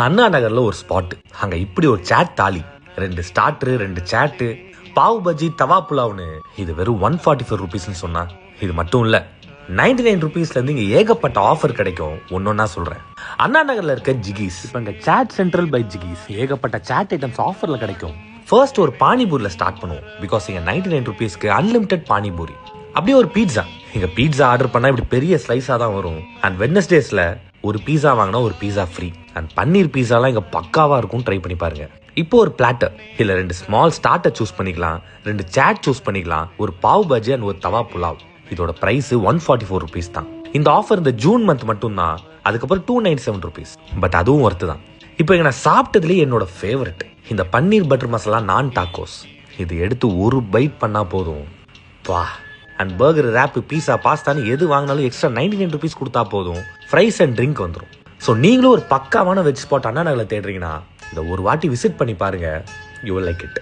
அண்ணா நகர்ல ஒரு ஸ்பாட். அங்க இப்படி ஒரு சாட் தாலி, 2 ஸ்டார்டர் 2 சாட்டு, பாவ் பஜ்ஜி, தவா புலாவ்னு இது வெறும் 145 rupees சொன்னா இது மட்டும் இல்ல, 99 rupeesல இருந்து இங்க ஏகப்பட்ட ஆஃபர் கிடைக்கும். ஒன்னொன்னா சொல்றேன். அண்ணா நகர்ல இருக்க ஜிகிஸ், இப்ப இங்க சாட் சென்ட்ரல் பை ஜிகிஸ் ஏகப்பட்ட சாட் ஐட்டம்ஸ் ஆஃபர்ல கிடைக்கும். ஃபர்ஸ்ட் ஒரு பானிபூரில ஸ்டார்ட் பண்ணுவோம். பிகாஸ் இங்க 99 rupeesக்கு அன்லிமிட்டெட் பானிபூரி. அப்படியே ஒரு பீட்சா. இங்க பீட்சா ஆர்டர் பண்ணா இப்படி பெரிய ஸ்லைஸா தான் வரும். அண்ட் வெட்னஸ்டேஸ்ல ஒரு பீஸா வாங்கினா ஒரு பீஸா ஃப்ரீ. அண்ட் பன்னீர் பீஸாலாம் இங்க பக்காவா இருக்கும், ட்ரை பண்ணி பாருங்க. இப்போ ஒரு பிளாட்டர், இல்ல 2 ஸ்மால் ஸ்டார்டர் சூஸ் பண்ணிக்கலாம், 2 சாட் சூஸ் பண்ணிக்கலாம், ஒரு பாவ் பஜ்ஜி அண்ட் ஒரு தவா புலாவ். இதோட பிரைஸ் 144 rupees தான். இந்த ஆஃபர் இந்த ஜூன் மந்த் மட்டும் தான். அதுக்கப்புறம் 297 rupees. பட் அதுவும் ஒர்த்து தான். இப்போ இங்க நான் சாப்பிட்டதுலேயே என்னோட ஃபேவரட் இந்த பன்னீர் பட்டர் மசாலா நான் டாக்கோஸ். இது எடுத்து ஒரு பைட் பண்ணா போதும். வா. அண்ட் பர்கர், ரேப்பு, பீஸா, பாஸ்தான்னு எது வாங்கினாலும் எக்ஸ்ட்ரா 99 rupees கொடுத்தா போதும். ஃப்ரைஸ் அண்ட் ட்ரிங்க் வந்துடும். ஸோ நீங்களும் ஒரு பக்காவான வெஜ் ஸ்பாட் அண்ணா நகர்ல தேடுறீங்கன்னா இதை ஒரு வாட்டி விசிட் பண்ணி பாருங்க. You will like it.